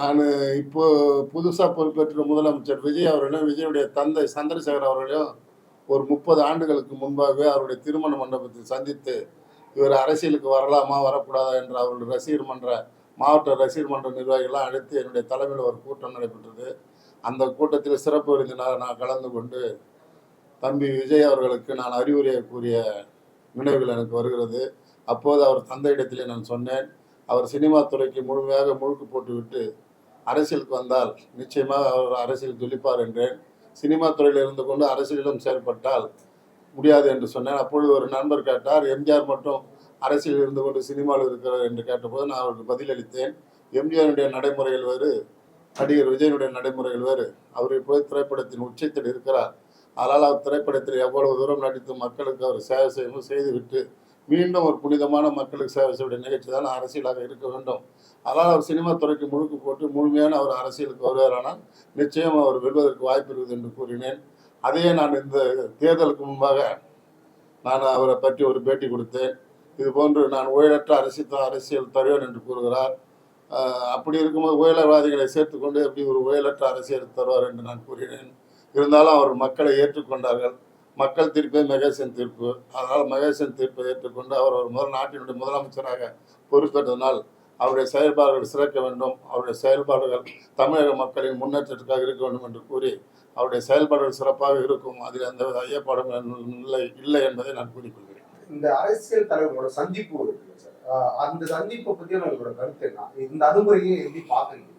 நான் இப்போ புதுசாக பொறுப்பேற்ற முதலமைச்சர் விஜய் அவர்களும் விஜயுடைய தந்தை சந்திரசேகர் அவர்களையும் ஒரு 30 ஆண்டுகளுக்கு முன்பாகவே அவருடைய திருமண மண்டபத்தில் சந்தித்து இவர் அரசியலுக்கு வரலாமா வரக்கூடாதா என்று அவருடைய ரசிகர் மன்ற மாவட்ட ரசிகர் மன்ற நிர்வாகிகள்லாம் அழைத்து என்னுடைய தலைமையில் ஒரு கூட்டம் நடைபெற்றது. அந்த கூட்டத்தில் சிறப்பு விருந்தினராக நான் கலந்து கொண்டு தம்பி விஜய் அவர்களுக்கு நான் அறிவுரை கூறிய நினைவுகள் எனக்கு வருகிறது. அப்போது அவர் தந்தையிடத்திலே நான் சொன்னேன், அவர் சினிமா துறைக்கு முழுமையாக முழுக்கு போட்டுவிட்டு அரசியலுக்கு வந்தால் நிச்சயமாக அவர் அரசியல் துளிப்பார் என்றேன். சினிமா துறையில் இருந்து கொண்டு அரசியலிலும் செயல்பட்டால் முடியாது என்று சொன்னேன். அப்பொழுது ஒரு நண்பர் கேட்டார், எம்ஜிஆர் மட்டும் அரசியலில் இருந்து கொண்டு சினிமாவில் இருக்கிறார் என்று கேட்டபோது நான் அவருக்கு பதிலளித்தேன், எம்ஜிஆருடைய நடைமுறைகள் வேறு, நடிகர் விஜயனுடைய நடைமுறைகள் வேறு. அவர் இப்போது திரைப்படத்தின் உச்சத்தில் இருக்கிறார். அதனால் அவர் திரைப்படத்தில் எவ்வளவு தூரம் நடித்து மக்களுக்கு அவர் சேவை செய்யவும் செய்துவிட்டு மீண்டும் ஒரு புனிதமான மக்களுக்கு சேவை செய்ய நிகழ்ச்சி தான் அரசியலாக இருக்க வேண்டும். அதனால் அவர் சினிமா துறைக்கு முழுக்கு போட்டு முழுமையான அவர் அரசியலுக்கு வருவாரானால் நிச்சயம் அவர் வெல்வதற்கு வாய்ப்பு இருக்குது என்று கூறினேன். அதையே நான் இந்த தேர்தலுக்கு முன்பாக நான் அவரை பற்றி ஒரு பேட்டி கொடுத்தேன். இதுபோன்று நான் ஊழலற்ற அரசியல் தருவேன் என்று கூறுகிறார். அப்படி இருக்கும்போது ஊழல்வாதிகளை சேர்த்துக்கொண்டு எப்படி ஒரு ஊழலற்ற அரசியல் தருவார் என்று நான் கூறினேன். இருந்தாலும் அவர் மக்களை ஏற்றுக்கொண்டார்கள். மக்கள் தீர்ப்பே மகேசன் தீர்ப்பு. அதனால் மகேசன் தீர்ப்பை ஏற்றுக்கொண்டு அவர் ஒரு நாட்டினுடைய முதலமைச்சராக பொறுப்பேற்றதனால் அவருடைய செயல்பாடுகள் சிறக்க வேண்டும், அவருடைய செயல்பாடுகள் தமிழக மக்களின் முன்னேற்றத்துக்காக இருக்க வேண்டும் என்று கூறி அவருடைய செயல்பாடுகள் சிறப்பாக இருக்கும். அதில் எந்த ஐயப்பாடும் இல்லை என்பதை நான் கூறிக்கொள்கிறேன். இந்த அரசியல் தலைவர்களோட சந்திப்பு இருக்குல்ல சார், அந்த சந்திப்பை பற்றி உங்களோட கருத்து என்ன? இந்த அனுமுறையை எப்படி பார்க்குறீங்க?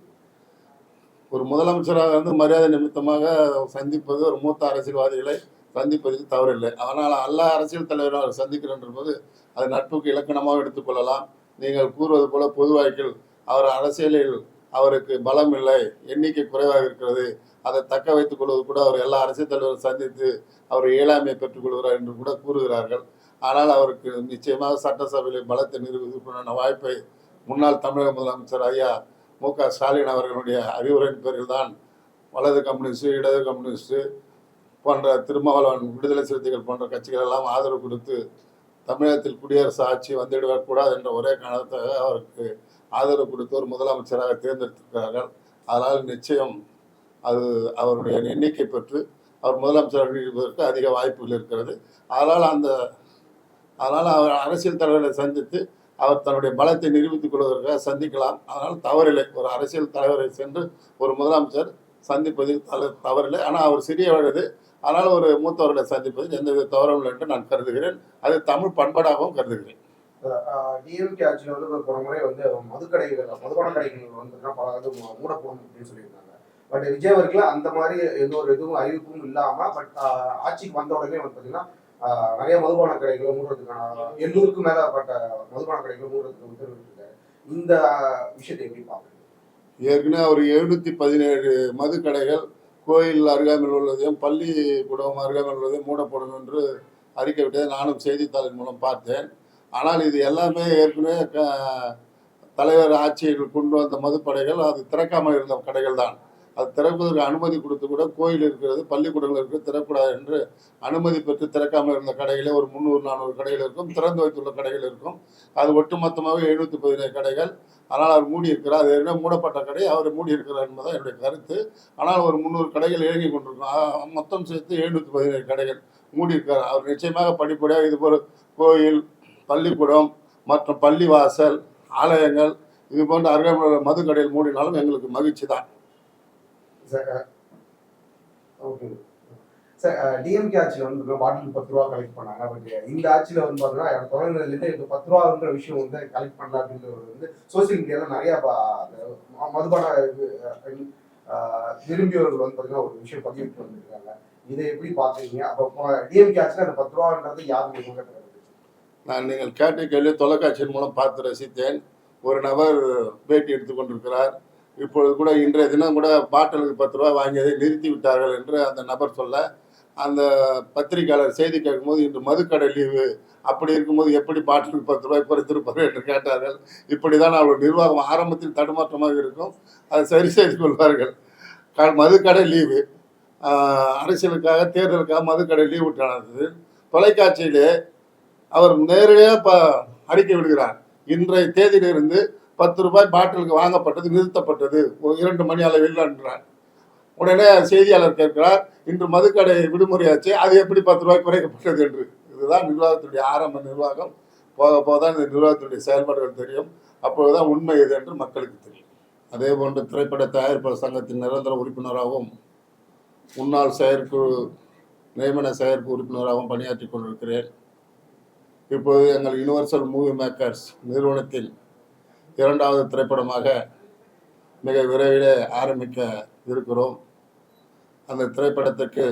ஒரு முதலமைச்சராக மரியாதை நிமித்தமாக சந்திப்பது ஒரு மூத்த அரசியல்வாதிகளை சந்திப்பதில் தவறில்லை. ஆனால் எல்லா அரசியல் தலைவரும் அவர் சந்திக்கிறன்ற போது அது நட்புக்கு இலக்கணமாக எடுத்துக்கொள்ளலாம். நீங்கள் கூறுவது போல பொது வாழ்க்கையில் அவர் அரசியலில் அவருக்கு பலம் இல்லை, எண்ணிக்கை குறைவாக இருக்கிறது, அதை தக்க வைத்துக் கொள்வது கூட அவர் எல்லா அரசியல் தலைவரும் சந்தித்து அவர் இயலாமையை பெற்றுக் கொள்கிறார் என்று கூட கூறுகிறார்கள். ஆனால் அவருக்கு நிச்சயமாக சட்டசபையில் பலத்தை நிரூபிப்பதற்கான வாய்ப்பை முன்னாள் தமிழக முதலமைச்சர் ஐயா மு.க. ஸ்டாலின் அவர்களுடைய அறிவுரையின் பேரில் தான் வலது கம்யூனிஸ்ட், இடது கம்யூனிஸ்ட் போன்ற திருமாவளவன், விடுதலை சிறுத்தைகள் போன்ற கட்சிகள் எல்லாம் ஆதரவு கொடுத்து தமிழகத்தில் குடியரசு ஆட்சி வந்துவிடக்கூடாது என்ற ஒரே காரணத்தாக அவருக்கு ஆதரவு கொடுத்து ஒரு முதலமைச்சராக தேர்ந்தெடுத்திருக்கிறார்கள். அதனால் நிச்சயம் அது அவருடைய எண்ணிக்கை பெற்று அவர் முதலமைச்சராக இருப்பதற்கு அதிக வாய்ப்புகள் இருக்கிறது. அதனால் அவர் அரசியல் தலைவர்களை சந்தித்து அவர் தன்னுடைய பலத்தை நிரூபித்துக் கொள்வதற்காக சந்திக்கலாம். அதனால் தவறில்லை, ஒரு அரசியல் தலைவரை சென்று ஒரு முதலமைச்சர் சந்திப்பதில் தவறில்லை. ஆனால் அவர் சிறிய வயது, ஆனால் ஒரு மூத்தவர்களை சந்திப்பதில் எந்தவித தவறும் இல்லை என்று நான் கருதுகிறேன். அது தமிழ் பண்பாடாகவும் கருதுகிறேன். டிஎம்கே ஆட்சியில் ஒரு முறை மதுபான கடைகள் மூடப்படும் அப்படின்னு சொல்லியிருந்தாங்க. பட் விஜய் அவர்கள் அந்த மாதிரி எந்த ஒரு இதுவும் அறிவிப்பும் இல்லாமல் ஆட்சிக்கு வந்த உடனே பார்த்தீங்கன்னா நிறைய மதுபான கடைகளை மூடுறதுக்கான 800க்கும் மேற்பட்ட மதுபான கடைகளை மூடுறதுக்கு உத்தரவிட்டிருக்காரு. இந்த விஷயத்தை எப்படி பார்க்குறீங்க? ஏற்கனவே ஒரு 717 மது கடைகள் கோயில் அருகாமையில் உள்ளதையும் பள்ளிக்கூடம் அருகாமையில் உள்ளதையும் மூடப்படும் என்று அறிக்கை விட்டதை நானும் செய்தித்தாளின் மூலம் பார்த்தேன். ஆனால் இது எல்லாமே ஏற்கனவே தலைவர் ஆட்சியில் கொண்டு வந்த மதுப்படைகள், அது திறக்காமல் இருந்த கடைகள் தான். அது திறப்பதற்கு அனுமதி கொடுத்து கூட கோயில் இருக்கிறது, பள்ளிக்கூடங்கள் இருக்கிறது, திறக்கூடாது என்று அனுமதி பெற்று திறக்காமல் இருந்த கடைகளே ஒரு 300-400 கடைகள் இருக்கும், திறந்து வைத்துள்ள கடைகள் இருக்கும். அது ஒட்டுமொத்தமாக 717 கடைகள். ஆனால் அவர் மூடி இருக்கிறார். அது என்ன மூடப்பட்ட கடை அவர் மூடி இருக்கிறார் என்பதுதான் என்னுடைய கருத்து. ஆனால் ஒரு 300 கடைகள் இயங்கி கொண்டிருக்கும். மொத்தம் சேர்த்து 717 கடைகள் மூடி இருக்கிறார். அவர் நிச்சயமாக படிப்படியாக இதுபோல் கோயில், பள்ளிக்கூடம் மற்றும் பள்ளிவாசல், ஆலயங்கள் இது போன்ற அருகாமையில் மது கடையில் மூடினாலும் எங்களுக்கு மகிழ்ச்சி தான். டிஎம்கே ஆட்சியில் பாட்டில் 10 ரூபா கலெக்ட் பண்ணாங்க. பட் இந்த ஆட்சியில் பார்த்தீங்கன்னா தொடங்கினதுலேருந்து இந்த 10 ரூபான்ற விஷயம் கலெக்ட் பண்ணலாம் அப்படின்றது சோசியல் மீடியாவில் நிறைய மதுபான விரும்பியவர்கள் பார்த்தீங்கன்னா ஒரு விஷயம் பதிவிட்டு வந்துருக்காங்க. இதை எப்படி பார்க்குறீங்க? அப்போ டிஎம்கே ஆட்சியில் அந்த 10 ரூபான்றது யாருக்கு? நீங்கள் கேட்ட கேள்வி தொலைக்காட்சியின் மூலம் பார்த்து ரசித்தேன். ஒரு நபர் பேட்டி எடுத்துக்கொண்டிருக்கிறார். இப்பொழுது கூட இன்றைய தினம் கூட பாட்டிலுக்கு 10 ரூபா வாங்கியதை நிறுத்தி விட்டார்கள் என்று அந்த நபர் சொல்ல, அந்த பத்திரிகையாளர் செய்தி கேட்கும்போது இன்று மதுக்கடை லீவு, அப்படி இருக்கும்போது எப்படி பாட்டிலுக்கு 10 ரூபாய் குறைத்திருப்பார்கள் என்று கேட்டார்கள். இப்படிதான் அவர்கள் நிர்வாகம் ஆரம்பத்தில் தடுமாற்றமாக இருக்கும், அதை சரி செய்து கொள்வார்கள். மதுக்கடை லீவு, அரசியலுக்காக தேர்தலுக்காக மதுக்கடை லீவு விட்டானது. தொலைக்காட்சியிலே அவர் நேரடியாக அறிக்கை விடுகிறார், இன்றைய தேதியிலிருந்து ரூபாய் பாட்டிலுக்கு வாங்கப்பட்டது நிறுத்தப்பட்டது 2 மணி அளவில் என்றார். உடனே செய்தியாளர் கேட்கிறார், இன்று மதுக்கடை விடுமுறையாச்சு, அது எப்படி 10 ரூபாய் குறைக்கப்பட்டது என்று. இதுதான் நிர்வாகத்துடைய ஆரம்ப நிர்வாகம். போக போக தான் இந்த நிர்வாகத்துடைய செயல்பாடுகள் தெரியும். அப்போதுதான் உண்மை எது என்று மக்களுக்கு தெரியும். அதே போன்று திரைப்பட தயாரிப்பாளர் சங்கத்தின் நிரந்தர உறுப்பினராகவும் முன்னாள் செயற்குழு நியமன செயற்குழு உறுப்பினராகவும் பணியாற்றி கொண்டிருக்கிறேன். இப்போது எங்கள் யுனிவர்சல் மூவி மேக்கர்ஸ் நிறுவனத்தில் 2வது திரைப்படமாக மிக விரைவில் ஆரம்பிக்க இருக்கிறோம். அந்த திரைப்படத்திற்கு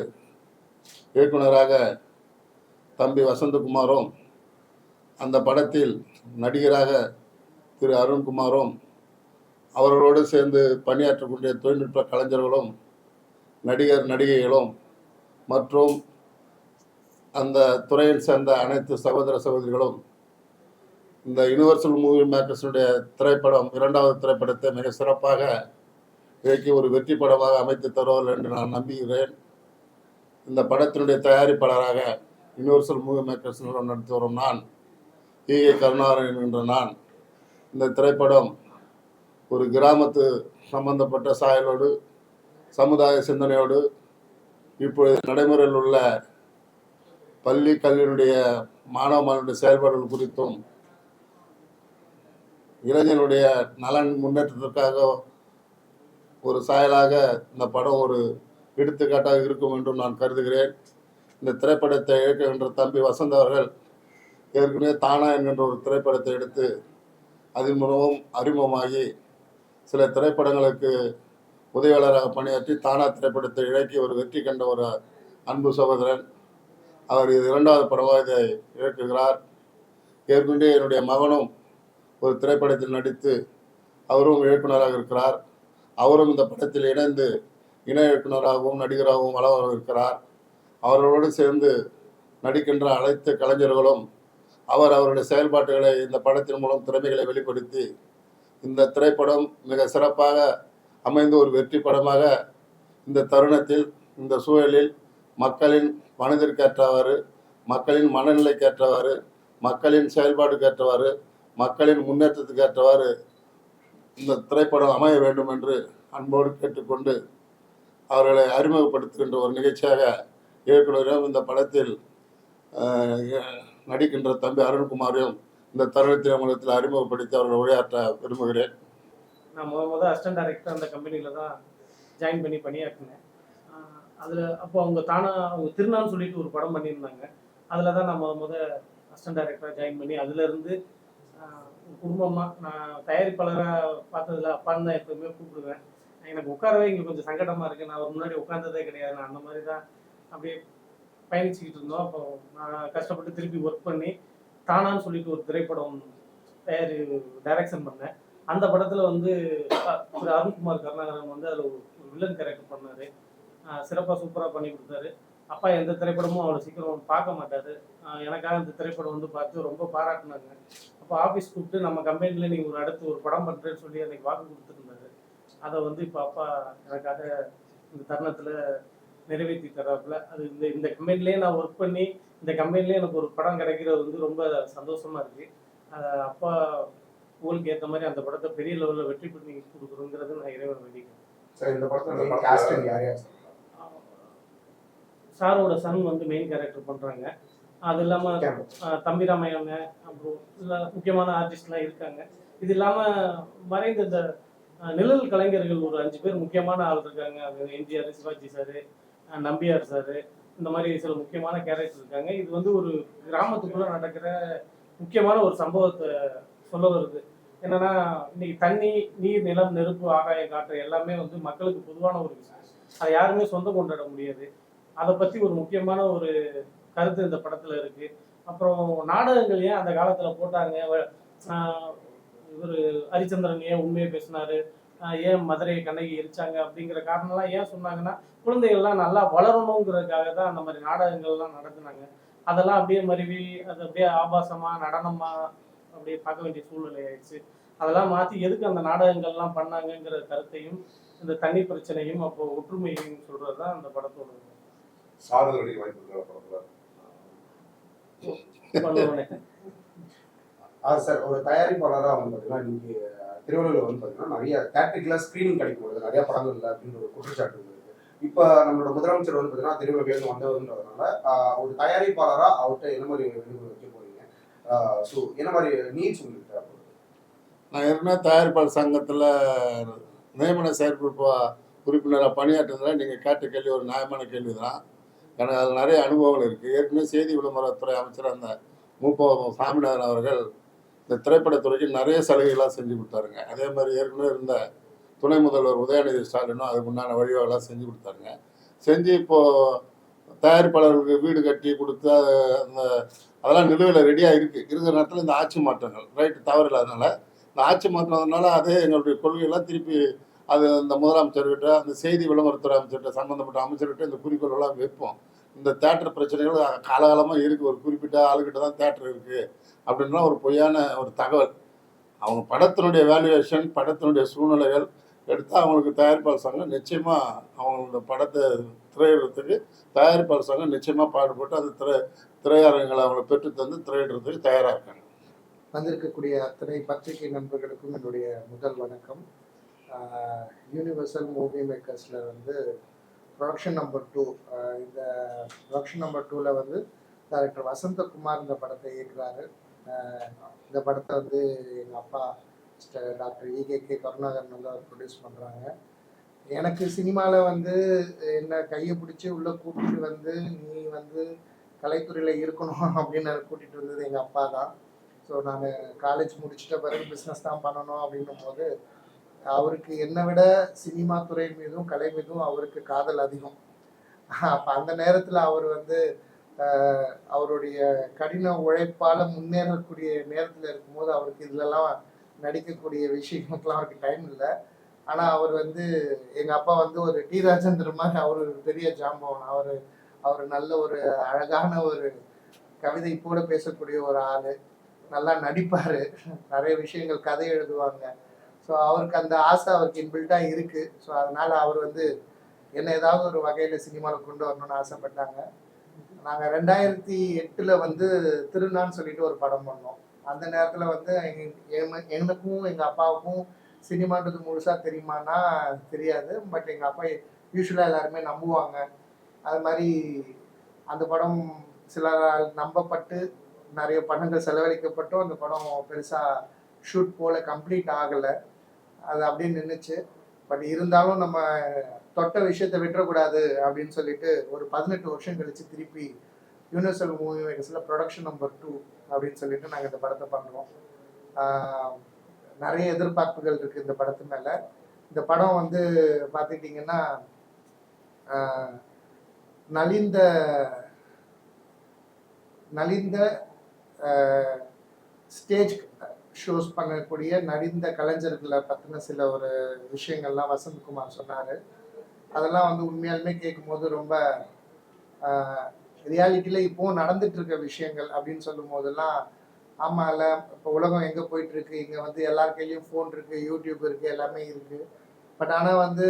இயக்குனராக தம்பி வசந்தகுமாரும், அந்த படத்தில் நடிகராக திரு அருண்குமாரும், அவர்களோடு சேர்ந்து பணியாற்றக்கூடிய தொழில்நுட்ப கலைஞர்களும் நடிகர் நடிகைகளும் மற்றும் அந்த துறையில் சேர்ந்த அனைத்து சகோதர சகோதரிகளும் இந்த யுனிவர்சல் மூவி மேக்கர்ஸுடைய திரைப்படம் 2வது திரைப்படத்தை மிக சிறப்பாக இயக்கி ஒரு வெற்றி படமாக அமைத்து தருவார்கள் என்று நான் நம்புகிறேன். இந்த படத்தினுடைய தயாரிப்பாளராக யுனிவர்சல் மூவி மேக்கர்ஸ் நிறுவனம் நடத்தி வரும் நான், ஈகே கருணாகரன் என்ற நான், இந்த திரைப்படம் ஒரு கிராமத்து சம்பந்தப்பட்ட சாயலோடு சமுதாய சிந்தனையோடு இப்பொழுது நடைமுறையில் உள்ள பள்ளி கல்வியினுடைய மாணவ மாணவனுடைய செயல்பாடுகள் குறித்தும் இளைஞனுடைய நலன் முன்னேற்றத்திற்காக ஒரு சாயலாக இந்த படம் ஒரு எடுத்துக்காட்டாக இருக்கும் என்றும் நான் கருதுகிறேன். இந்த திரைப்படத்தை இயக்குகின்ற தம்பி வசந்த் அவர்கள் ஏற்கனவே தானா என்கின்ற ஒரு திரைப்படத்தை எடுத்து அதன் மூலமும் அறிமுகமாகி சில திரைப்படங்களுக்கு உதவியாளராக பணியாற்றி தானா திரைப்படத்தை இயக்கி ஒரு வெற்றி கண்ட ஒரு அன்பு சகோதரன். அவர் இது 2வது படமாக இதை இயக்குகிறார். ஏற்கனவே என்னுடைய மகனும் ஒரு திரைப்படத்தில் நடித்து அவரும் இயக்குனராக இருக்கிறார். அவரும் இந்த படத்தில் இணைந்து இணை இயக்குனராகவும் நடிகராகவும் வள இருக்கிறார். அவர்களோடு சேர்ந்து நடிக்கின்ற அனைத்து கலைஞர்களும் அவருடைய செயல்பாட்டுகளை இந்த படத்தின் மூலம் திறமைகளை வெளிப்படுத்தி இந்த திரைப்படம் மிக சிறப்பாக அமைந்து ஒரு வெற்றி படமாக இந்த தருணத்தில் இந்த சூழலில் மக்களின் மனதிற்கேற்றவாறு, மக்களின் மனநிலைக்கேற்றவாறு, மக்களின் செயல்பாடுக்கேற்றவாறு, மக்களின் முன்னேற்றத்துக்கு ஏற்றவாறு இந்த திரைப்படம் அமைய வேண்டும் என்று அன்போடு கேட்டுக்கொண்டு அவர்களை அறிமுகப்படுத்துகின்ற ஒரு நிகழ்ச்சியாக இயக்குனரும் இந்த படத்தில் நடிக்கின்ற தம்பி அருண்குமாரையும் இந்த தருணத்தின் மூலத்தில் அறிமுகப்படுத்தி அவர்களை உரையாற்ற விரும்புகிறேன். நான் முதல் அசிஸ்டன்ட் டைரக்டர் அந்த கம்பெனியில் தான் ஜாயின் பண்ணி பணியாற்றினேன். அதில் அப்போ அவங்க திருநாள்னு சொல்லிட்டு ஒரு படம் பண்ணியிருந்தாங்க. அதில் தான் நான் முதல் அசிஸ்டன்ட் டைரக்டராக ஜாயின் பண்ணி அதிலேருந்து குடும்பமாக நான் தயாரிப்பாளராக பார்த்ததில்ல. அப்பான்னு தான் எப்பவுமே கூப்பிடுவேன். எனக்கு உட்காரவே இங்கே கொஞ்சம் சங்கடமாக இருக்குது. நான் ஒரு முன்னாடி உட்கார்ந்ததே கிடையாது. நான் அந்த மாதிரி தான் அப்படியே பயணிச்சுக்கிட்டு இருந்தோம். அப்போ நான் கஷ்டப்பட்டு திருப்பி ஒர்க் பண்ணி தானான்னு சொல்லிட்டு ஒரு திரைப்படம் டைரக்ஷன் பண்ணேன். அந்த படத்தில் வந்து திரு அருண்குமார் கருணாகரன் வந்து அதில் ஒரு வில்லன் கேரக்டர் பண்ணார். சிறப்பாக சூப்பராக பண்ணி கொடுத்தாரு. அப்பா எந்த திரைப்படமும் அவ்வளோ சீக்கிரம் பார்க்க மாட்டார். எனக்காக இந்த திரைப்படம் வந்து பார்த்து ரொம்ப பாராட்டினாங்க. அப்போ ஆஃபீஸ் கூப்பிட்டு நம்ம கம்பெனியில் நீங்கள் அடுத்து ஒரு படம் பண்ணுறேன்னு சொல்லி எனக்கு வாக்கு கொடுத்துருந்தாரு. அதை வந்து இப்போ அப்பா எனக்காக இந்த தருணத்தில் நிறைவேற்றி தர்றாப்புல. அது இந்த கம்பெனிலேயே நான் ஒர்க் பண்ணி இந்த கம்பெனிலேயே எனக்கு ஒரு படம் கிடைக்கிறது வந்து ரொம்ப சந்தோஷமாக இருக்குது. அப்பா உங்களுக்கு ஏற்ற மாதிரி அந்த படத்தை பெரிய லெவலில் வெற்றி பண்ணி கொடுக்குறோங்கிறது நான் இறைவன் வேண்டிக்கிறேன். சாரோட சன் வந்து மெயின் கேரக்டர் பண்ணுறாங்க. அது இல்லாமல் தம்பிராமையங்க, அப்புறம் முக்கியமான ஆர்டிஸ்ட்லாம் இருக்காங்க. இது இல்லாமல் மறைந்த இந்த நிழல் கலைஞர்கள் ஒரு 5 பேர் முக்கியமான ஆள் இருக்காங்க. அது எம்ஜிஆர், சிவாஜி சார், நம்பியார் சார், இந்த மாதிரி சில முக்கியமான கேரக்டர் இருக்காங்க. இது வந்து ஒரு கிராமத்துக்குள்ளே நடக்கிற முக்கியமான ஒரு சம்பவத்தை சொல்ல வருது. என்னன்னா, இன்னைக்கு தண்ணி, நீர், நிலம், நெருப்பு, ஆகாயம், காற்று எல்லாமே வந்து மக்களுக்கு பொதுவான ஒரு விஷயம். அதை யாருமே சொந்தம் கொண்டாட முடியாது. அதை பற்றி ஒரு முக்கியமான ஒரு கருத்து இந்த படத்தில் இருக்குது. அப்புறம் நாடகங்கள் ஏன் அந்த காலத்தில் போட்டாங்க, இவர் ஹரிச்சந்திரன் ஏன் உண்மையை பேசினாரு, ஏன் மதுரை கண்ணகி எரிச்சாங்க அப்படிங்கிற காரணம்லாம் ஏன் சொன்னாங்கன்னா, குழந்தைகள்லாம் நல்லா வளரணுங்கிறதுக்காக தான் அந்த மாதிரி நாடகங்கள்லாம் நடத்துனாங்க. அதெல்லாம் அப்படியே மருவி அது அப்படியே ஆபாசமாக நடனமாக அப்படியே பார்க்க வேண்டிய சூழ்நிலை ஆயிடுச்சு. அதெல்லாம் மாற்றி எதுக்கு அந்த நாடகங்கள்லாம் பண்ணாங்கங்கிற கருத்தையும் இந்த தண்ணி பிரச்சனையும் அப்போ ஒற்றுமையும் சொல்கிறது தான் அந்த படத்தோட சார் ஒரு தயாரிப்பாளராக வந்து பார்த்தீங்கன்னா இன்னைக்கு திருவள்ளூர் வந்து பார்த்தீங்கன்னா நிறைய தேட்டரிக்கெலாம் ஸ்க்ரீனிங் கிடைக்கும் நிறைய படங்கள் இல்லை அப்படின்ற ஒரு குற்றச்சாட்டு இருக்கு. இப்போ நம்மளோட முதலமைச்சர் வந்து பார்த்தீங்கன்னா திருவள்ளூர்லேருந்து வந்ததுன்றதுனால ஒரு தயாரிப்பாளராக அவர்கிட்ட என்ன மாதிரி வேண்டுகோள் வைக்க போறீங்க? ஸோ என்ன மாதிரி நீட்ஸ் உங்களுக்கு தேவைப்படுது? நான் ஏற்கனவே தயாரிப்பாளர் சங்கத்தில் நியமன செயற்குழு உறுப்பினராக பணியாற்றுறதுல நீங்கள் கேட்ட கேள்வி ஒரு நியாயமான கேள்வி தான். எனக்கு அதில் நிறைய அனுபவங்கள் இருக்குது. ஏற்கனவே செய்தி விளம்பரத்துறை அமைச்சர் அந்த சாமிநாதன் அவர்கள் இந்த திரைப்படத்துறைக்கு நிறைய சலுகைகளாக செஞ்சு கொடுத்தாருங்க. அதே மாதிரி ஏற்கனவே இருந்த துணை முதல்வர் உதயநிதி ஸ்டாலினும் அதுக்கு உண்டான வழிவகைலாம் செஞ்சு கொடுத்தாருங்க. செஞ்சு இப்போது தயாரிப்பாளர்களுக்கு வீடு கட்டி கொடுத்து அந்த அதெல்லாம் நிலுவையில் ரெடியாக இருக்கிற நேரத்தில் இந்த ஆட்சி மாற்றங்கள் ரைட்டு தவறு இல்லாதனால இந்த ஆட்சி மாற்றினதுனால அதே எங்களுடைய கொள்கையெல்லாம் திருப்பி அது இந்த முதலமைச்சர்கிட்ட அந்த செய்தி விளம்பரத்துறை அமைச்சர்கிட்ட சம்மந்தப்பட்ட அமைச்சர்கிட்ட இந்த குறிக்கோளெல்லாம் வைப்போம். இந்த தேட்டர் பிரச்சனைகள் காலகாலமாக இருக்குது. ஒரு குறிப்பிட்ட ஆளுகிட்ட தான் தேட்டர் இருக்குது அப்படின்னா ஒரு பொய்யான ஒரு தகவல். அவங்க படத்தினுடைய வேல்யூவேஷன் படத்தினுடைய சூழ்நிலைகள் எடுத்து அவங்களுக்கு தயாரிப்பாளர் சங்கம் நிச்சயமாக அவங்களோட படத்தை திரையிடத்துக்கு தயாரிப்பாளர் சங்கம் நிச்சயமாக பாடுபட்டு அது திரையரங்களை அவங்களை பெற்று தந்து திரையிடுறதுக்கு தயாராக இருக்காங்க. வந்திருக்கக்கூடிய அத்தனை பத்திரிகை நண்பர்களுக்கும் என்னுடைய முதல் வணக்கம். யூனிவர்சல் மூவி மேக்கர்ஸில் வந்து ப்ரொடக்ஷன் நம்பர் 2 இந்த ப்ரொடக்ஷன் நம்பர் 2ல் வந்து டைரக்டர் வசந்தகுமார் இந்த படத்தை இயக்குறாரு. இந்த படத்தை வந்து எங்கள் அப்பா டாக்டர் EKK கருணாகரன் வந்து அவர் ப்ரொடியூஸ் பண்ணுறாங்க. எனக்கு சினிமாவில் வந்து என்னை கையை பிடிச்சி உள்ளே கூட்டிகிட்டு வந்து நீ வந்து கலைத்துறையில் இருக்கணும் அப்படின்னு கூட்டிகிட்டு வந்தது எங்கள் அப்பா தான். ஸோ நான் காலேஜ் முடிச்சிட்ட பிறகு பிஸ்னஸ் தான் பண்ணணும் அப்படின்னும் போது அவருக்கு என்னை விட சினிமா துறை மீதும் கலை மீதும் அவருக்கு காதல் அதிகம். அப்போ அந்த நேரத்தில் அவர் வந்து அவருடைய கடின உழைப்பால் முன்னேறக்கூடிய நேரத்தில் இருக்கும்போது அவருக்கு இதிலெல்லாம் நடிக்கக்கூடிய விஷயங்களுக்கெல்லாம் அவருக்கு டைம் இல்லை. ஆனால் அவர் வந்து எங்கள் அப்பா வந்து ஒரு டி ராஜேந்திர மாதிரி அவர் ஒரு பெரிய ஜாம்பவன். அவர் நல்ல ஒரு அழகான ஒரு கவிதை கூட பேசக்கூடிய ஒரு ஆள், நல்லா நடிப்பார், நிறைய விஷயங்கள் கதை எழுதுவாங்க. ஸோ அவருக்கு அந்த ஆசை அவருக்கு இன்பில்ட்டாக இருக்குது. ஸோ அதனால் அவர் வந்து என்ன ஏதாவது ஒரு வகையில் சினிமாவில் கொண்டு வரணும்னு ஆசைப்பட்டாங்க. நாங்கள் 2008 வந்து திருநான்னு சொல்லிட்டு ஒரு படம் பண்ணோம். அந்த நேரத்தில் வந்து எனக்கும் எங்கள் அப்பாவுக்கும் சினிமான்றது முழுசாக தெரியுமானா தெரியாது. பட் எங்கள் அப்பா யூஸ்வலாக எல்லாருமே நம்புவாங்க. அது மாதிரி அந்த படம் சிலரால் நம்பப்பட்டு நிறைய பணங்கள் செலவழிக்கப்பட்டும் அந்த படம் பெருசாக ஷூட் போல் கம்ப்ளீட் ஆகலை. அது அப்படியே நின்றுச்சு. பட் இருந்தாலும் நம்ம தொட்ட விஷயத்தை விட்டுறக்கூடாது அப்படின்னு சொல்லிட்டு ஒரு 18 வருஷம் கழித்து திருப்பி யூனிவர்சல் மூவி மேக்கர்ஸில் ப்ரொடக்ஷன் நம்பர் 2 அப்படின்னு சொல்லிட்டு நாங்கள் இந்த படத்தை பண்ணுறோம். நிறைய எதிர்பார்ப்புகள் இருக்குது இந்த படத்து மேலே. இந்த படம் வந்து பார்த்துக்கிட்டிங்கன்னா நலிந்த ஸ்டேஜ் ஷோஸ் பண்ணக்கூடிய நடிந்த கலைஞர்களை பற்றின சில ஒரு விஷயங்கள்லாம் வசந்த்குமார் சொன்னார். அதெல்லாம் வந்து உண்மையாலுமே கேட்கும்போது ரொம்ப ரியாலிட்டியில் இப்போவும் நடந்துட்டு இருக்க விஷயங்கள் அப்படின்னு சொல்லும் போதெல்லாம் ஆமாம் இல்லை, இப்போ உலகம் எங்கே போயிட்டுருக்கு, இங்கே வந்து எல்லார் கையிலையும் ஃபோன் இருக்குது, யூடியூப் இருக்குது, எல்லாமே இருக்குது. பட் ஆனால் வந்து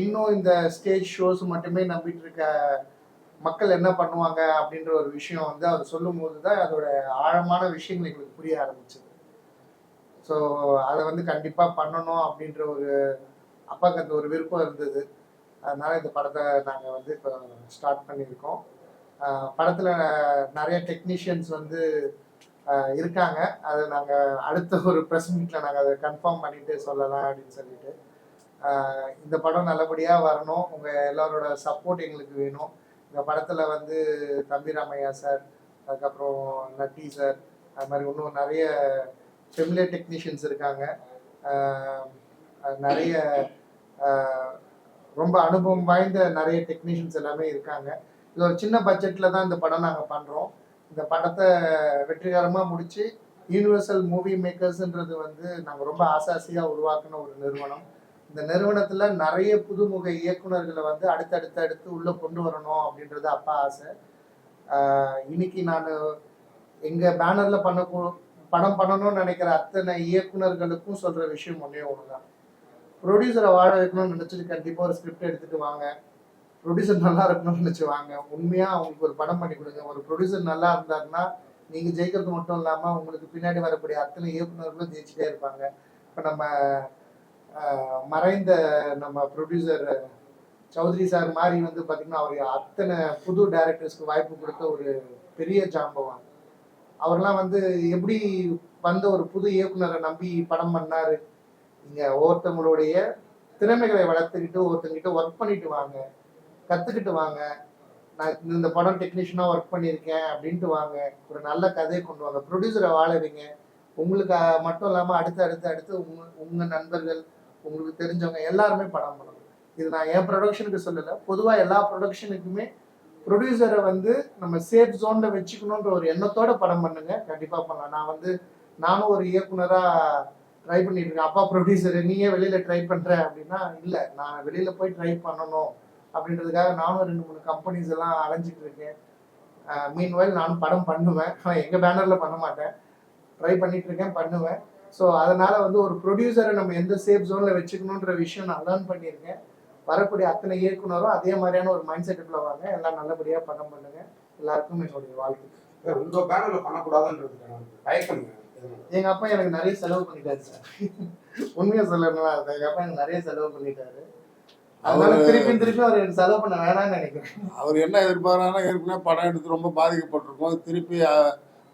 இன்னும் இந்த ஸ்டேஜ் ஷோஸ் மட்டுமே நம்பிட்டு இருக்க மக்கள் என்ன பண்ணுவாங்க அப்படின்ற ஒரு விஷயம் வந்து அவர் சொல்லும் போது தான் அதோட ஆழமான விஷயங்கள் எங்களுக்கு புரிய ஆரம்பிச்சது. ஸோ அதை வந்து கண்டிப்பாக பண்ணணும் அப்படின்ற ஒரு அப்பாவுக்கு அந்த ஒரு விருப்பம் இருந்தது. அதனால் இந்த படத்தை நாங்கள் வந்து இப்போ ஸ்டார்ட் பண்ணியிருக்கோம். படத்தில் நிறைய டெக்னீஷியன்ஸ் வந்து இருக்காங்க. அதை நாங்கள் அடுத்த ஒரு ப்ரெஸ் மீட்டில் நாங்கள் அதை கன்ஃபார்ம் பண்ணிவிட்டு சொல்லலாம் அப்படின்னு சொல்லிட்டு. இந்த படம் நல்லபடியாக வரணும். உங்கள் எல்லோரோட சப்போர்ட் எங்களுக்கு வேணும். இந்த படத்தில் வந்து தம்பிராமையா சார், அதுக்கப்புறம் நட்டி சார், அது மாதிரி இன்னும் நிறைய ஃபெமிலியர் டெக்னீஷியன்ஸ் இருக்காங்க. நிறைய ரொம்ப அனுபவம் வாய்ந்த நிறைய டெக்னீஷியன்ஸ் எல்லாமே இருக்காங்க. இது ஒரு சின்ன பட்ஜெட்டில் தான் இந்த படம் நாங்கள் பண்ணுறோம். இந்த படத்தை வெற்றிகரமாக முடித்து யூனிவர்சல் மூவி மேக்கர்ஸ்ன்றது வந்து நாங்கள் ரொம்ப ஆசாசியாக உருவாக்கின ஒரு நிறுவனம். இந்த நிறுவனத்தில் நிறைய புதுமுக இயக்குநர்களை வந்து அடுத்து உள்ளே கொண்டு வரணும் அப்படின்றது அப்பா ஆசை. இன்னைக்கு நான் எங்கள் பேனரில் படம் பண்ணணும்னு நினைக்கிற அத்தனை இயக்குநர்களுக்கும் சொல்கிற விஷயம் ஒன்றே ஒன்று தான். ப்ரொடியூசரை வாழ வைக்கணும்னு நினச்சிட்டு கண்டிப்பாக ஒரு ஸ்கிரிப்ட் எடுத்துகிட்டு வாங்க. ப்ரொடியூசர் நல்லா இருக்கணும்னு நினச்சி வாங்க. உண்மையாக அவங்களுக்கு ஒரு படம் பண்ணி கொடுங்க. ஒரு ப்ரொடியூசர் நல்லா இருந்தாருன்னா நீங்கள் ஜெயிக்கிறது மட்டும் இல்லாமல் உங்களுக்கு பின்னாடி வரக்கூடிய அத்தனை இயக்குநர்களும் ஜெயிச்சுட்டே இருப்பாங்க. இப்போ நம்ம மறைந்த நம்ம ப்ரொடியூசர் சௌத்ரி சார் மாதிரி வந்து பார்த்திங்கன்னா அவர் அத்தனை புது டைரக்டர்ஸ்க்கு வாய்ப்பு கொடுத்த ஒரு பெரிய ஜாம்பவான். அவர்லாம் வந்து எப்படி வந்த ஒரு புது இயக்குனரை நம்பி படம் பண்ணார். இங்கே ஒவ்வொருத்தவங்களுடைய திறமைகளை வளர்த்துக்கிட்டு ஒருத்தங்கிட்ட ஒர்க் பண்ணிட்டு வாங்க, கற்றுக்கிட்டு வாங்க, நான் இந்த படம் டெக்னீஷியனாக ஒர்க் பண்ணியிருக்கேன் அப்படின்ட்டு வாங்க, ஒரு நல்ல கதையை கொண்டு வாங்க, ப்ரொடியூசரை வாழ வைங்க. உங்களுக்கு மட்டும் இல்லாமல் அடுத்து உங்கள் நண்பர்கள், உங்களுக்கு தெரிஞ்சவங்க எல்லாருமே படம் பண்ணணும். இது நான் என் ப்ரொடக்ஷனுக்கு சொல்லலை, பொதுவாக எல்லா ப்ரொடக்ஷனுக்குமே ப்ரொடியூசரை வந்து நம்ம சேஃப் ஜோனில் வச்சுக்கணுன்ற ஒரு எண்ணத்தோட படம் பண்ணுங்க, கண்டிப்பாக பண்ணலாம். நானும் ஒரு இயக்குனராக ட்ரை பண்ணிட்டு இருக்கேன். அப்பா ப்ரொடியூசரு நீயே வெளியில் ட்ரை பண்ணுற அப்படின்னா இல்லை, நான் வெளியில் போய் ட்ரை பண்ணணும் அப்படின்றதுக்காக நானும் 2-3 கம்பெனிஸ் எல்லாம் அலைஞ்சிட்டு இருக்கேன். மீன்வைல் நானும் படம் பண்ணுவேன், ஆனால் எங்கள் பேனரில் பண்ண மாட்டேன், ட்ரை பண்ணிட்டு இருக்கேன், பண்ணுவேன். ஸோ அதனால வந்து ஒரு ப்ரொடியூசரை நம்ம எந்த சேஃப் ஜோனில் வச்சுக்கணுன்ற விஷயம் நான் லேர்ன் பண்ணியிருக்கேன். வரக்கூடிய அத்தனை இயக்குனரும் அதே மாதிரியான ஒரு மைண்ட் செட்டுக்குள்ள வாங்க, எல்லாம் நல்லபடியாக படம் பண்ணுங்க. எல்லாருக்கும் என்னுடைய வாழ்த்து. உங்க பேனர்ல பண்ணக்கூடாதுன்றதுக்கான தயக்கம் எங்க அப்பா எனக்கு நிறைய செலவு பண்ணிட்டாரு சார். உண்மையா சொல்லணும்னா எங்க அப்பா எனக்கு நிறைய செலவு பண்ணிட்டாரு. அதனால திருப்பி அவர் எனக்கு செலவு பண்ண வேணாம்னு நினைக்கிறேன். அவர் என்ன எதிர்பார்க்கறாருன்னா, ஏற்கனவே படம் எடுத்து ரொம்ப பாதிக்கப்பட்டிருக்கும், திருப்பி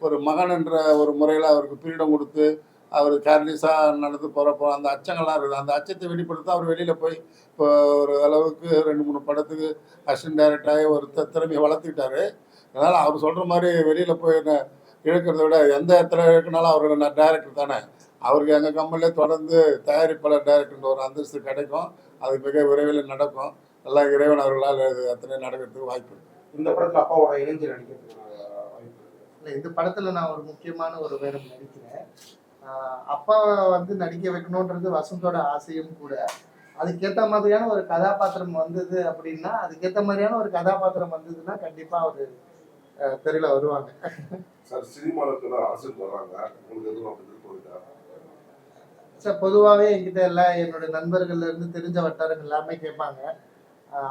ஒரு மகன் என்ற ஒரு முறையில் அவருக்கு பீரிடம் கொடுத்து அவர் கேர்லெஸ்ஸாக நடந்து போகிறப்போ அந்த அச்சங்கள்லாம் இருக்குது. அந்த அச்சத்தை வெளிப்படுத்த அவர் வெளியில் போய் இப்போ ஒரு அளவுக்கு 2-3 படத்துக்கு அசிஸ்டன்ட் டைரக்டராகி ஒரு திறமையை வளர்த்துக்கிட்டாரு. அதனால் அவர் சொல்கிற மாதிரி வெளியில் போய் இழக்கிறத விட எந்த இடத்துல இழக்கினாலும் அவர் டைரக்டர் தானே, அவருக்கு எங்கள் கம்பெனிலே தொடர்ந்து தயாரிப்பாளர் டைரக்டர் ஒரு அந்தஸ்து கிடைக்கும். அது மிக விரைவில் நடக்கும். நல்லா இறைவன் அவர்களால் அத்தனை நடக்கிறதுக்கு வாய்ப்பு இருக்குது. இந்த படத்தில் அப்பாவோட இணைஞ்சு நடிக்கிறதுக்கு வாய்ப்பு இல்லை, இந்த படத்தில் நான் ஒரு முக்கியமான ஒரு வேடம் நடிக்கிறேன். அப்பாவை வந்து நடிக்க வைக்கணுன்றது வசந்தோட ஆசையும் கூட. அதுக்கேற்ற மாதிரியான ஒரு கதாபாத்திரம் வந்தது அப்படின்னா, அதுக்கேற்ற மாதிரியான ஒரு கதாபாத்திரம் வந்ததுன்னா கண்டிப்பாக அவர் தெரியல வருவாங்க. சார் சினிமாவுக்கு அரசுக்கு வர்றாங்க, உங்களுக்கு எதுவும் அப்படி போயிட்டா சார்? பொதுவாகவே என்கிட்ட எல்லாம் என்னோட நண்பர்கள்ல இருந்து தெரிஞ்ச வட்டாரங்கள் எல்லாமே கேட்பாங்க,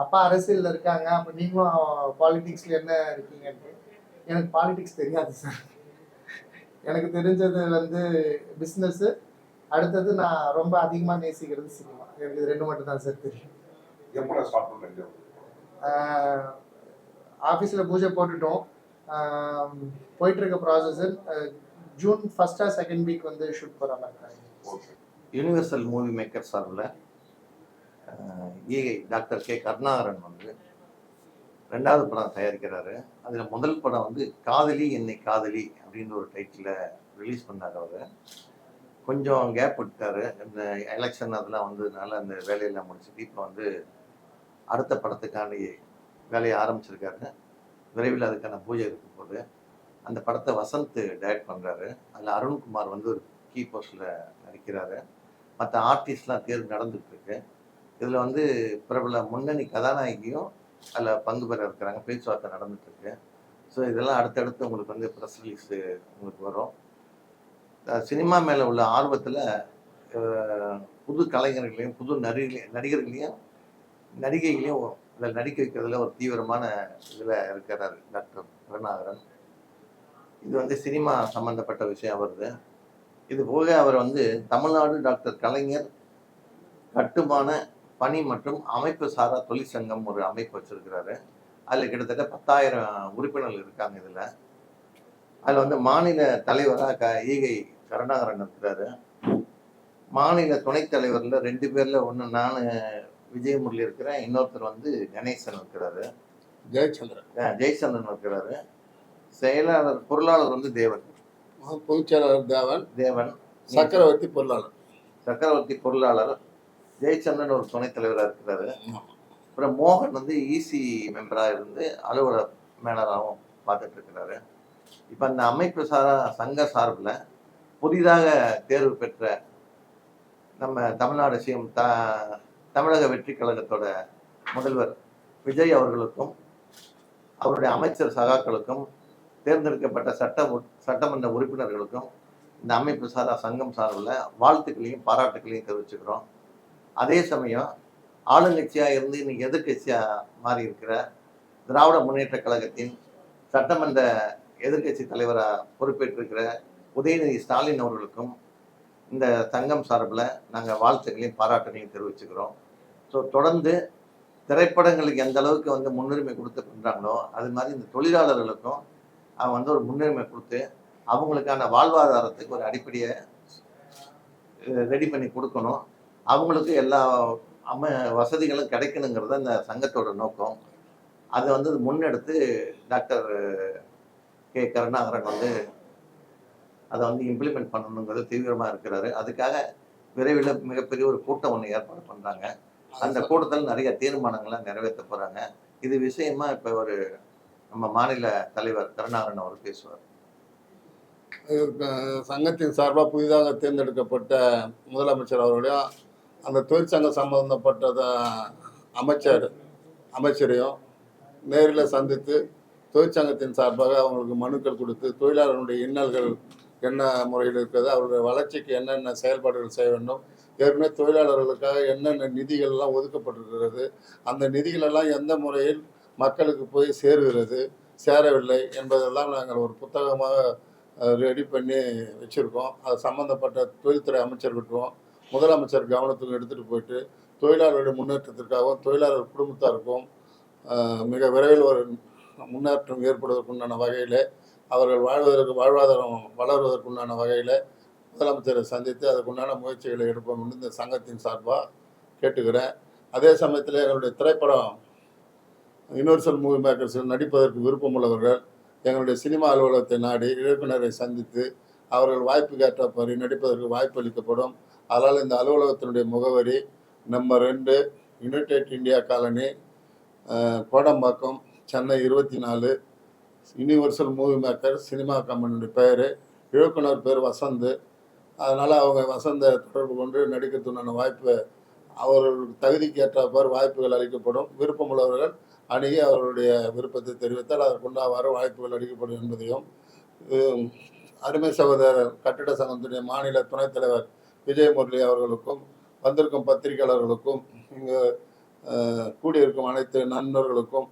அப்பா அரசியலில் இருக்காங்க, அப்போ நீங்களும் பாலிடிக்ஸில் என்ன இருக்கீங்கன்ட்டு. எனக்கு பாலிடிக்ஸ் தெரியாது சார். எனக்கு தெரிஞ்சது வந்து பிஸ்னஸ்ஸு, அடுத்தது நான் ரொம்ப அதிகமாக நேசிக்கிறது சினிமா. எனக்கு இது 2 மட்டும் தான் சார் தெரியும். எப்போ ஸ்டார்ட் பண்ணுறீங்க? ஆஃபீஸில் பூஜை போட்டுட்டோம், போயிட்டுருக்க process. June 1st or 2nd week வந்து ஷூட் போகிற மாதிரி. யூனிவர்சல் மூவி மேக்கர் சார்பில் ஈகை டாக்டர் கே கருணாகரன் வந்து 2வது படம் தயாரிக்கிறாரு. அதில் முதல் படம் வந்து காதலி என்னை காதலி அப்படின்னு ஒரு டைட்டில் ரிலீஸ் பண்ணார். அவர் கொஞ்சம் கேப் விட்டார், இந்த எலெக்ஷன் அதெல்லாம் வந்ததுனால அந்த வேலையெல்லாம் முடிச்சுட்டு இப்போ வந்து அடுத்த படத்துக்கான வேலையை ஆரம்பிச்சிருக்காரு. விரைவில் அதுக்கான பூஜை இருக்கும் போது அந்த படத்தை வசந்த் டைரக்ட் பண்ணுறாரு. அதில் அருண்குமார் வந்து ஒரு கீ போஸ்டில் நடிக்கிறாரு. மற்ற ஆர்டிஸ்ட்லாம் தேர்வு நடந்துகிட்ருக்கு. இதில் வந்து பிரபல முன்னணி கதாநாயகியும் அதில் பங்கு பெற இருக்கிறாங்க, பேச்சுவார்த்தை நடந்துகிட்ருக்கு. ஸோ இதெல்லாம் அடுத்தடுத்து உங்களுக்கு வந்து ப்ரெஸ் ரிலீஸு உங்களுக்கு வரும். சினிமா மேலே உள்ள ஆர்வத்தில் புது கலைஞர்களையும் புது நடிகர்களையும் நடிகைகளையும் இதில் நடிக்க வைக்கிறதுல ஒரு தீவிரமான இதில் இருக்கிறார் டாக்டர் கருணாகரன். இது வந்து சினிமா சம்மந்தப்பட்ட விஷயம் வருது. இது போக அவர் வந்து தமிழ்நாடு டாக்டர் கலைஞர் கட்டுமான பணி மற்றும் அமைப்பு சாரா தொழிற்சங்கம் ஒரு அமைப்பு வச்சிருக்கிறாரு. அதில் கிட்டத்தட்ட 10,000 உறுப்பினர்கள் இருக்காங்க. அதில் வந்து மாநில தலைவராக ஈகை கருணாகரன் இருக்கிறாரு. மாநில துணைத் தலைவரில் 2 பேரில் ஒன்று நான் விஜயமுரளி இருக்கிறேன், இன்னொருத்தர் வந்து கணேசன் இருக்கிறாரு, ஜெயச்சந்திரன் இருக்கிறாரு. செயலாளர் பொருளாளர் வந்து தேவன், பொதுச்செயலாளர் தேவன், சக்கரவர்த்தி பொருளாளர், ஜெயச்சந்திரன் ஒரு துணைத் தலைவராக இருக்கிறாரு. அப்புறம் மோகன் வந்து இசி மெம்பராக இருந்து அலுவலர் மேனராகவும் பார்த்துட்டு இருக்கிறாரு. இப்போ அந்த அமைப்பு சங்க சார்பில் புதிதாக தேர்வு பெற்ற நம்ம தமிழ்நாடு சிஎம் தமிழக வெற்றி கழகத்தோட முதல்வர் விஜய் அவர்களுக்கும் அவருடைய அமைச்சர் சகாக்களுக்கும் தேர்ந்தெடுக்கப்பட்ட சட்டமன்ற உறுப்பினர்களுக்கும் இந்த அமைப்பு சங்கம் சார்பில் வாழ்த்துக்களையும் பாராட்டுக்களையும் தெரிவிச்சுக்கிறோம். அதே சமயம் ஆளுங்கட்சியாக இருந்து இன்னைக்கு எதிர்கட்சியாக மாறி இருக்கிற திராவிட முன்னேற்ற கழகத்தின் சட்டமன்ற எதிர்க்கட்சி தலைவராக பொறுப்பேற்றிருக்கிற உதயநிதி ஸ்டாலின் அவர்களுக்கும் இந்த சங்கம் சார்பில் நாங்கள் வாழ்த்துக்களையும் பாராட்டுகளையும் தெரிவிச்சுக்கிறோம். ஸோ தொடர்ந்து திரைப்படங்களுக்கு எந்த அளவுக்கு வந்து முன்னுரிமை கொடுத்து பண்ணுறாங்களோ அது மாதிரி இந்த தொழிலாளர்களுக்கும் அவங்க வந்து ஒரு முன்னுரிமை கொடுத்து அவங்களுக்கான வாழ்வாதாரத்துக்கு ஒரு அடிப்படையை ரெடி பண்ணி கொடுக்கணும். அவங்களுக்கு எல்லா வசதிகளும் கிடைக்கணுங்கிறது இந்த சங்கத்தோட நோக்கம். அதை வந்து முன்னெடுத்து டாக்டர் கே கருணாகரன் வந்து அதை வந்து இம்ப்ளிமெண்ட் பண்ணணுங்கிறது தீவிரமாக இருக்கிறாரு. அதுக்காக விரைவில் மிகப்பெரிய ஒரு கூட்டம் ஒன்று ஏற்பாடு பண்ணுறாங்க. அந்த கூட்டத்தில் நிறைய தீர்மானங்களை நிறைவேற்ற போகிறாங்க. இது விஷயமா இப்போ ஒரு நம்ம மாநில தலைவர் கருணாகரன் அவர் பேசுவார். சங்கத்தின் சார்பாக புதிதாக தேர்ந்தெடுக்கப்பட்ட முதலமைச்சர் அவர்களையும் அந்த தொழிற்சங்க சம்பந்தப்பட்ட அமைச்சரையும் நேரில் சந்தித்து தொழிற்சங்கத்தின் சார்பாக அவங்களுக்கு மனுக்கள் கொடுத்து தொழிலாளர்களுடைய இன்னல்கள் என்ன முறையில் இருக்கிறது, அவருடைய வளர்ச்சிக்கு என்னென்ன செயல்பாடுகள் செய்ய வேண்டும், ஏற்கனவே தொழிலாளர்களுக்காக என்னென்ன நிதிகள்லாம் ஒதுக்கப்பட்டிருக்கிறது, அந்த நிதிகளெல்லாம் எந்த முறையில் மக்களுக்கு போய் சேருகிறது சேரவில்லை என்பதெல்லாம் நாங்கள் ஒரு புத்தகமாக ரெடி பண்ணி வச்சுருக்கோம். அது சம்மந்தப்பட்ட தொழில்துறை அமைச்சர்கிட்டும் முதலமைச்சர் கவனத்துக்கு எடுத்துகிட்டு போயிட்டு தொழிலாளர்களுடைய முன்னேற்றத்திற்காகவும் தொழிலாளர் குடும்பத்தாருக்கும் மிக விரைவில் ஒரு முன்னேற்றம் ஏற்படுவதற்குண்டான வகையில் அவர்கள் வாழ்வாதாரம் வளர்வதற்குண்டான வகையில் முதலமைச்சரை சந்தித்து அதுக்குண்டான முயற்சிகளை எடுப்போம் என்று இந்த சங்கத்தின் சார்பாக கேட்டுக்கிறேன். அதே சமயத்தில் எங்களுடைய திரைப்படம் யுனிவர்சல் மூவி மேக்கர்ஸில் நடிப்பதற்கு விருப்பமுள்ளவர்கள் எங்களுடைய சினிமா அலுவலகத்தை நாடி இயக்குநரை சந்தித்து அவர்கள் வாய்ப்பு கேட்டபடி நடிப்பதற்கு வாய்ப்பு அளிக்கப்படும். அதனால் இந்த அலுவலகத்தினுடைய முகவரி number 2 United India colony, Kodambakkam, Chennai 24. Universal movie maker cinema கம்பெனியுடைய பெயர், இயக்குனர் பேர் வசந்த். அதனால் அவங்க வசந்தை தொடர்பு கொண்டு நடிக்கிறதுக்கான வாய்ப்பு அவர்கள் தகுதிக்கு ஏற்றவாறு வாய்ப்புகள் அளிக்கப்படும். விருப்பமுள்ளவர்கள் அணுகி அவர்களுடைய விருப்பத்தை தெரிவித்தால் அதற்குண்டாவாறு வாய்ப்புகள் அளிக்கப்படும் என்பதையும் அருமை சகோதரர் கட்டிட சங்கத்துடைய மாநில துணைத் தலைவர் விஜய் முரளி அவர்களுக்கும் வந்திருக்கும் பத்திரிகையாளர்களுக்கும் இங்கு கூடியிருக்கும் அனைத்து நண்பர்களுக்கும்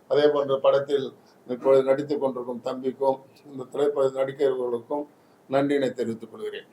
அதே போன்ற படத்தில் இப்பொழுது நடித்து கொண்டிருக்கும் தம்பிக்கும் இந்த திரைப்பட நடிகர்களுக்கும் நன்றியினை தெரிவித்துக் கொள்கிறேன்.